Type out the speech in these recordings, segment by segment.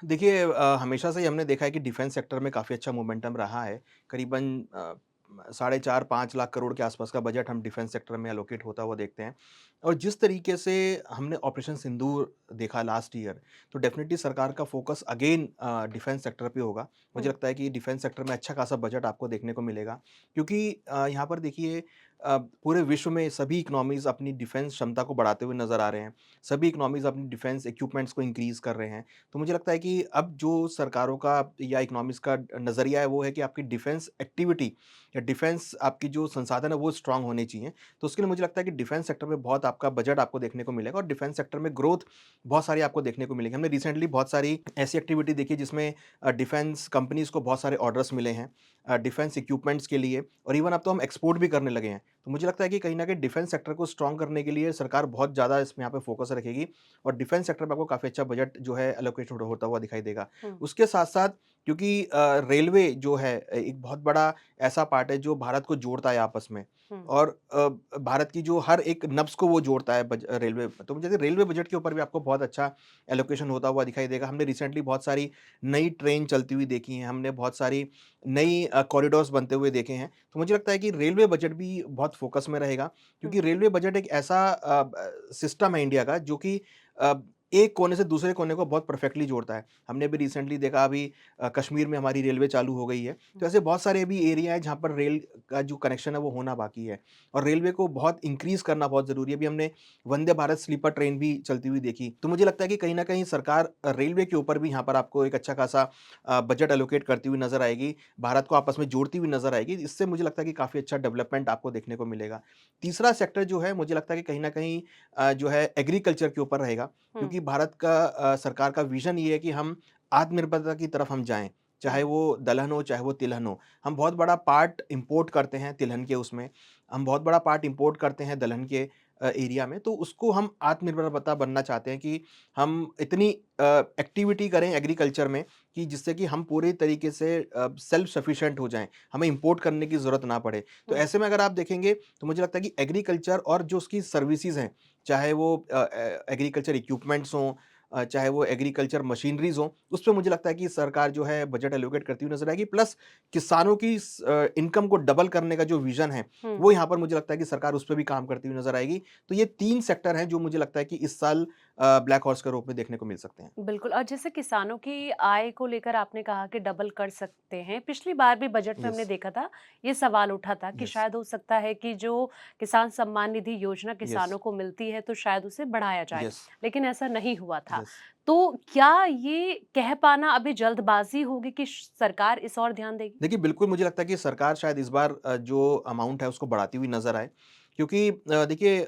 देखिए हमेशा से ही हमने देखा है कि डिफेंस सेक्टर में काफ़ी अच्छा मोमेंटम रहा है। करीबन साढ़े 4-5 लाख करोड़ के आसपास का बजट हम डिफेंस सेक्टर में एलोकेट होता हुआ देखते हैं। और जिस तरीके से हमने ऑपरेशन सिंदूर देखा लास्ट ईयर, तो डेफ़िनिटली सरकार का फ़ोकस अगेन डिफेंस सेक्टर पे होगा। मुझे हुँ, लगता है कि डिफेंस सेक्टर में अच्छा खासा बजट आपको देखने को मिलेगा। क्योंकि यहाँ पर देखिए पूरे विश्व में सभी इकोनॉमीज़ अपनी डिफेंस क्षमता को बढ़ाते हुए नज़र आ रहे हैं। सभी इकोनॉमीज़ अपनी डिफेंस इक्विपमेंट्स को इंक्रीज़ कर रहे हैं। तो मुझे लगता है कि अब जो सरकारों का या इकोनॉमिक्स का नज़रिया है वो है कि आपकी डिफेंस एक्टिविटी या डिफेंस आपकी जो संसाधन है वो स्ट्रांग होने चाहिए। तो उसके लिए मुझे लगता है कि डिफेंस सेक्टर में बहुत आपका बजट आपको देखने को मिलेगा और डिफेंस सेक्टर में ग्रोथ बहुत सारी आपको देखने को मिलेगी। हमने रिसेंटली बहुत सारी ऐसी एक्टिविटी देखी जिसमें डिफेंस कंपनीज़ को बहुत सारे ऑर्डर्स मिले हैं डिफेंस इक्विपमेंट्स के लिए और इवन अब तो हम एक्सपोर्ट भी करने लगे हैं। तो मुझे लगता है कि कहीं न कहीं डिफेंस सेक्टर को स्ट्रांग करने के लिए सरकार बहुत ज़्यादा इसमें यहाँ पे फोकस रखेगी और डिफेंस सेक्टर में आपको काफ़ी अच्छा बजट जो है एलोकेट होता हुआ दिखाई देगा। हुँ, उसके साथ-साथ क्योंकि रेलवे जो है एक बहुत बड़ा ऐसा पार्ट है जो भारत को जोड़ता है आपस में हुँ। और भारत की जो हर एक नब्ज़ को वो जोड़ता है रेलवे। तो मुझे रेलवे बजट के ऊपर भी आपको बहुत अच्छा एलोकेशन होता हुआ दिखाई देगा। हमने रिसेंटली बहुत सारी नई ट्रेन चलती हुई देखी हैं, हमने बहुत सारी नई कॉरिडोर्स बनते हुए देखे हैं। तो मुझे लगता है कि रेलवे बजट भी बहुत फ़ोकस में रहेगा हुँ, क्योंकि रेलवे बजट एक ऐसा सिस्टम है इंडिया का जो कि अ, एक कोने से दूसरे कोने को बहुत परफेक्टली जोड़ता है। हमने अभी रिसेंटली देखा अभी कश्मीर में हमारी रेलवे चालू हो गई है। हुँ। तो ऐसे बहुत सारे अभी एरिया हैं जहाँ पर रेल का जो कनेक्शन है वो होना बाकी है और रेलवे को बहुत इंक्रीज़ करना बहुत ज़रूरी है। अभी हमने वंदे भारत स्लीपर ट्रेन भी चलती हुई देखी। तो मुझे लगता है कि कहीं न कहीं सरकार रेलवे के ऊपर भी यहाँ पर आपको एक अच्छा खासा बजट एलोकेट करती हुई नज़र आएगी। भारत को आपस में जोड़ती हुई नज़र आएगी। इससे मुझे लगता है कि काफ़ी अच्छा डेवलपमेंट आपको देखने को मिलेगा। तीसरा सेक्टर जो है मुझे लगता है कि कहीं न कहीं जो है एग्रीकल्चर के ऊपर रहेगा हुँ, क्योंकि भारत का सरकार का विज़न ये है कि हम आत्मनिर्भरता की तरफ हम जाएँ। चाहे हुँ, वो दलहन हो, चाहे वो तिलहन हो। हम बहुत बड़ा पार्ट इम्पोर्ट करते हैं तिलहन के उसमें, हम बहुत बड़ा पार्ट इम्पोर्ट करते हैं दलहन के एरिया में, तो उसको हम आत्मनिर्भरता बनना चाहते हैं कि हम इतनी एक्टिविटी करें एग्रीकल्चर में कि जिससे कि हम पूरे तरीके से सेल्फ सफिशिएंट हो जाएँ, हमें इम्पोर्ट करने की ज़रूरत ना पड़े। तो हुँ। ऐसे में अगर आप देखेंगे, तो मुझे लगता है कि एग्रीकल्चर और जो उसकी सर्विसेज़ हैं, चाहे वो एग्रीकल्चर इक्विपमेंट्स हों चाहे वो एग्रीकल्चर मशीनरीज़ हों, उसपे मुझे लगता है कि सरकार जो है बजट एलोकेट करती हुई नज़र आएगी। प्लस किसानों की इनकम को डबल करने का जो विज़न है, हुँ। वो यहाँ पर मुझे लगता है कि सरकार उसपे भी काम करती हुई नज़र आएगी। तो ये 3 सेक्टर हैं जो मुझे लगता है कि इस साल ब्लैक हॉर्स के रूप में देखने को मिल सकते हैं। बिल्कुल और जैसे किसानों की आय को लेकर आपने कहा कि डबल कर सकते हैं। पिछली बार भी बजट में हमने यस, देखा था, ये सवाल उठा था कि यस, शायद हो सकता है कि जो किसान सम्मान निधि योजना यस, किसानों को मिलती है, तो शायद उसे बढ़ाया जाए, यस, लेकिन ऐसा नहीं हुआ था। यस। तो क्या ये कह पाना अभी जल्दबाज़ी होगी कि श सरकार इस ओर ध्यान देगी? देखिए, बिल्कुल मुझे लगता है कि सरकार शायद इस बार जो अमाउंट है उसको बढ़ाती हुई नज़र आए। क्योंकि देखिए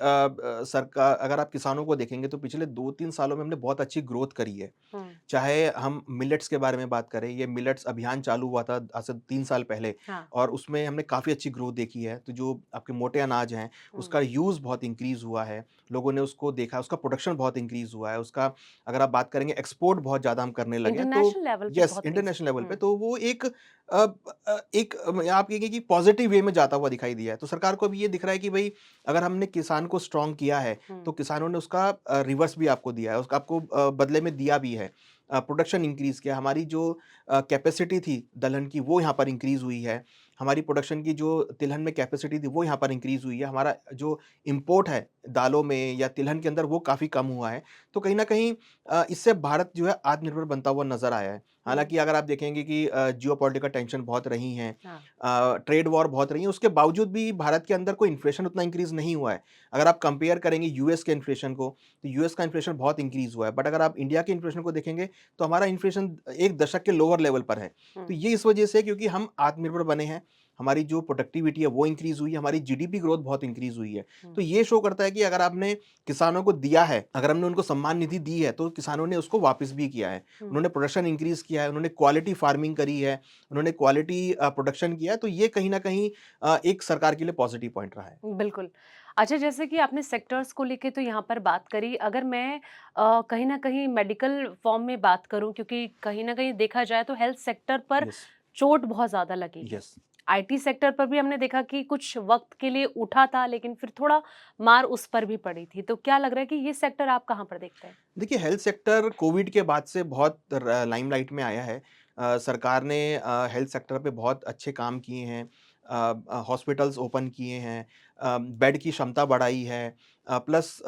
सरका अगर आप किसानों को देखेंगे तो पिछले 2-3 सालों में हमने बहुत अच्छी ग्रोथ करी है। हुँ, चाहे हम मिलेट्स के बारे में बात करें, ये मिलेट्स अभियान चालू हुआ था आज से 3 साल पहले हाँ। और उसमें हमने काफ़ी अच्छी ग्रोथ देखी है। तो जो आपके मोटे अनाज हैं, हुँ। उसका यूज़ बहुत इंक्रीज़ हुआ है। लोगों ने उसको देखा, उसका प्रोडक्शन बहुत इंक्रीज़ हुआ है। उसका अगर आप बात करेंगे एक्सपोर्ट बहुत ज़्यादा हम करने लगे हैं। तो इंटरनेशनल लेवल पे येस, बहुत तेज़ी इंटरनेशनल लेवल से। पे हुँ, तो वो एक आप कहेंगे कि पॉज़िटिव वे में जाता हुआ दिखाई दिया है। तो सरकार को अभी ये दिख रहा है कि भई अगर हमने किसान को स्ट्रॉन्ग किया है, हुँ, तो किसानों ने उसका रिवर्स भी आपको दिया है, उसका आपको बदले में दिया भी है। प्रोडक्शन इंक्रीज़ किया, हमारी जो कैपेसिटी थी दलहन की वो यहाँ पर इंक्रीज़ हुई है। हमारी प्रोडक्शन की जो तिलहन में कैपेसिटी थी वो यहाँ पर इंक्रीज़ हुई है। हमारा जो इम्पोर्ट है दालों में या तिलहन के अंदर वो काफ़ी कम हुआ है। तो कहीं न कहीं इससे भारत जो है आत्मनिर्भर बनता हुआ नज़र आया है। हुँ, हालाँकि अगर आप देखेंगे कि जियोपॉलिटिकल टेंशन बहुत रही हैं हाँ। ट्रेड वॉर बहुत रही है, उसके बावजूद भी भारत के अंदर कोई इन्फ्लेशन उतना इंक्रीज़ नहीं हुआ है। अगर आप कंपेयर करेंगे यूएस के इन्फ्लेशन को, तो यूएस का इन्फ्लेशन बहुत इंक्रीज़ हुआ है। बट अगर आप इंडिया के इन्फ्लेशन को देखेंगे, तो हमारा इन्फ्लेशन एक दशक के लोअर लेवल पर है। तो हुँ, ये इस वजह से क्योंकि हम आत्मनिर्भर बने हैं, हमारी जो प्रोडक्टिविटी है वो इंक्रीज़ हुई है, हमारी जीडीपी ग्रोथ बहुत इंक्रीज़ हुई है। हुँ, तो ये शो करता है कि अगर आपने किसानों को दिया है, अगर हमने उनको सम्मान निधि दी है, तो किसानों ने उसको वापस भी किया है। हुँ। उन्होंने प्रोडक्शन इंक्रीज़ किया है, उन्होंने क्वालिटी फार्मिंग करी है, उन्होंने क्वालिटी प्रोडक्शन किया है, तो ये कहीं न कहीं एक सरकार के लिए पॉज़िटिव पॉइंट रहा है। बिल्कुल। अच्छा जैसे कि आपने सेक्टर्स को लेके तो यहाँ पर बात करी, अगर मैं कहीं न कहीं मेडिकल फ़ॉर्म में बात करूँ क्योंकि कहीं न कहीं देखा जाए तो हेल्थ सेक्टर पर यस, चोट बहुत ज़्यादा लगी है। यस। आईटी सेक्टर पर भी हमने देखा कि कुछ वक़्त के लिए उठा था, लेकिन फिर थोड़ा मार उस पर भी पड़ी थी। तो क्या लग रहा है कि ये सेक्टर आप कहाँ पर देखते हैं? देखिए, हेल्थ सेक्टर कोविड के बाद से बहुत लाइमलाइट में आया है। सरकार ने हेल्थ सेक्टर पे बहुत अच्छे काम किए हैं। हॉस्पिटल्स ओपन किए हैं, बेड की क्षमता बढ़ाई है, प्लस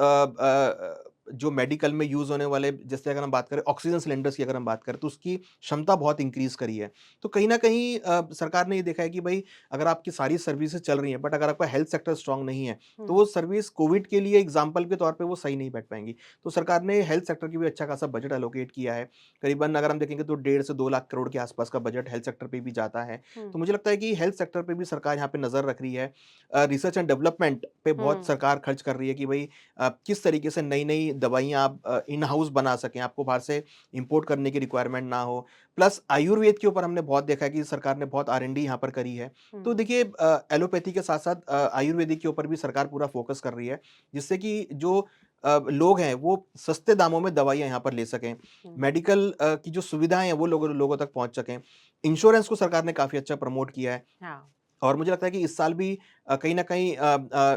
जो मेडिकल में यूज़ होने वाले, जैसे अगर हम बात करें ऑक्सीजन सिलेंडर्स की, अगर हम बात करें तो उसकी क्षमता बहुत इंक्रीज़ करी है। तो कहीं न कहीं सरकार ने ये देखा है कि भई अगर आपकी सारी सर्विसेज़ चल रही हैं, बट अगर आपका हेल्थ सेक्टर स्ट्रॉन्ग नहीं है, तो हुँ, वो सर्विस कोविड के लिए एग्ज़ाम्पल के तौर पे वो सही नहीं बैठ पाएँगी। तो सरकार ने हेल्थ सेक्टर की भी अच्छा खासा बजट एलोकेट किया है। करीबन अगर हम देखेंगे तो 1.5 से 2 लाख करोड़ के आसपास का बजट हेल्थ सेक्टर पे भी जाता है। हुँ, तो मुझे लगता है कि हेल्थ सेक्टर पे भी सरकार यहाँ पे नज़र रख रही है। रिसर्च एंड डेवलपमेंट पे बहुत हुँ। सरकार खर्च कर रही है कि भई किस तरीके से नई-नई दवाइयाँ आप इन हाउस बना सकें, आपको बाहर से इम्पोर्ट करने की रिक्वायरमेंट ना हो। प्लस आयुर्वेद के ऊपर हमने बहुत देखा है कि सरकार ने बहुत R&D यहाँ पर करी है। तो हुँ, देखिए, एलोपैथी के साथ-साथ आयुर्वेदिक के ऊपर भी सरकार पूरा फ़ोकस कर रही है, जिससे कि जो लोग हैं वो सस्ते दामों में दवाइयाँ यहाँ पर ले सकें। हुँ। मेडिकल की जो सुविधाएँ हैं वो लोगों लोगों तक पहुँच सकें। इंश्योरेंस को सरकार ने काफ़ी अच्छा प्रमोट किया है। हाँ। और मुझे लगता है कि इस साल भी कहीं न कहीं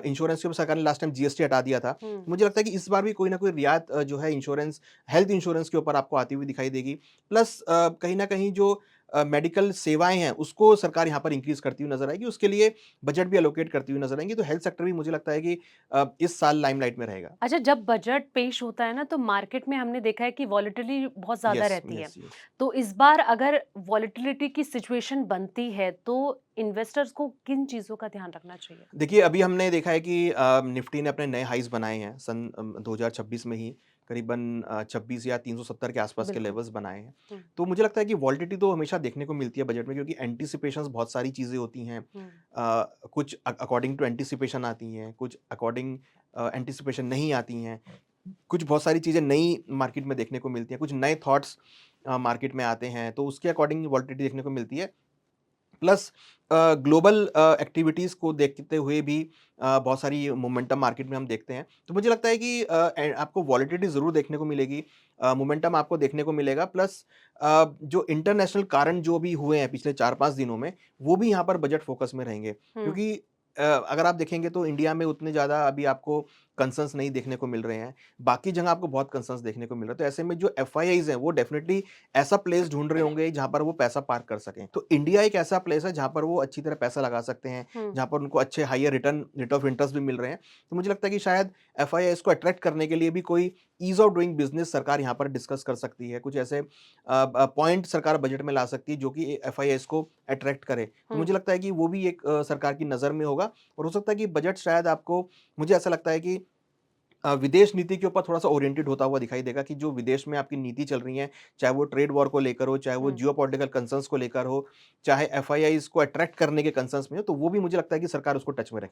इंश्योरेंस के ऊपर सरकार ने लास्ट टाइम जीएसटी हटा दिया था। हुँ, तो मुझे लगता है कि इस बार भी कोई न कोई रियायत जो है इंश्योरेंस, हेल्थ इंश्योरेंस के ऊपर आपको आती हुई दिखाई देगी। प्लस कहीं न कहीं जो मेडिकल सेवाएँ हैं, उसको सरकार यहाँ पर इंक्रीज़ करती हुई नज़र आएगी। उसके लिए बजट भी एलोकेट करती हुई नज़र आएँगी। तो हेल्थ सेक्टर भी मुझे लगता है कि इस साल लाइमलाइट में रहेगा। अच्छा, जब बजट पेश होता है ना, तो मार्केट में हमने देखा है कि वॉलेटिलिटी बहुत ज़्यादा यस, रहती है। Yes, yes. तो इस बार अगर वॉलेटिलिटी की सिचुएशन बनती है, तो इन्वेस्टर्स को किन चीज़ों का ध्यान रखना चाहिए? देखिए, अभी हमने देखा है कि निफ्टी ने अपने नए हाइज़ बनाए हैं सन 2026 में ही, करीबन 26 या 370 के आसपास के बिल्कुल। लेवल्स बनाए हैं। हुँ, तो मुझे लगता है कि वोलेटिलिटी तो हमेशा देखने को मिलती है बजट में, क्योंकि एंटीसिपेशंस बहुत सारी चीज़ें होती हैं। हुँ, कुछ अकॉर्डिंग टू एंटीसिपेशन आती हैं, कुछ अकॉर्डिंग एंटीसिपेशन नहीं आती हैं। कुछ बहुत सारी चीज़ें नई मार्केट में देखने को मिलती हैं, कुछ नए थॉट्स मार्केट में आते हैं, तो उसके अकॉर्डिंग वोलेटिलिटी देखने को मिलती है। प्लस ग्लोबल एक्टिविटीज़ को देखते हुए भी बहुत सारी मोमेंटम मार्केट में हम देखते हैं। तो मुझे लगता है कि आपको वॉलेटिलिटी ज़रूर देखने को मिलेगी, मोमेंटम आपको देखने को मिलेगा, प्लस जो इंटरनेशनल कारण जो भी हुए हैं पिछले 4-5 दिनों में, वो भी यहाँ पर बजट फ़ोकस में रहेंगे। हुँ, क्योंकि अगर आप देखेंगे तो इंडिया में उतने ज़्यादा अभी आपको कंसर्न्स नहीं देखने को मिल रहे हैं। बाकी जगह आपको बहुत कंसर्न्स देखने को मिल रहे हैं। तो ऐसे में जो एफआईआईज़ हैं, वो डेफ़िनिटली ऐसा प्लेस ढूँढ रहे होंगे जहाँ पर वो पैसा पार्क कर सकें। तो इंडिया एक ऐसा प्लेस है जहाँ पर वो अच्छी तरह पैसा लगा सकते हैं, हुँ, जहाँ पर उनको अच्छे higher return rate of interest भी मिल रहे हैं। तो मुझे लगता है कि शायद एफआईआईज़ को अट्रैक्ट करने के लिए भी कोई ईज़ ऑफ डूइंग बिज़नेस सरकार यहाँ पर डिस्कस कर सकती है। कुछ ऐसे पॉइंट सरकार बजट में ला सकती है जो कि एफआईआईज़ को अट्रैक्ट करे। तो हुँ। मुझे लगता है कि वो भी एक सरकार की नज़र में होगा, और हो सकता है कि बजट शायद आपको, मुझे ऐसा लगता है कि विदेश नीति के ऊपर थोड़ा-सा ओरिएंटेड होता हुआ दिखाई देगा कि जो विदेश में आपकी नीति चल रही है, चाहे वो ट्रेड वॉर को लेकर हो, चाहे वो हुँ। जियोपॉलिटिकल कंसर्न्स को लेकर हो, चाहे एफआईआईज़ को अट्रैक्ट करने के कंसर्न्स में हो, तो वो भी मुझे लगता है कि सरकार उसको टच में रखे।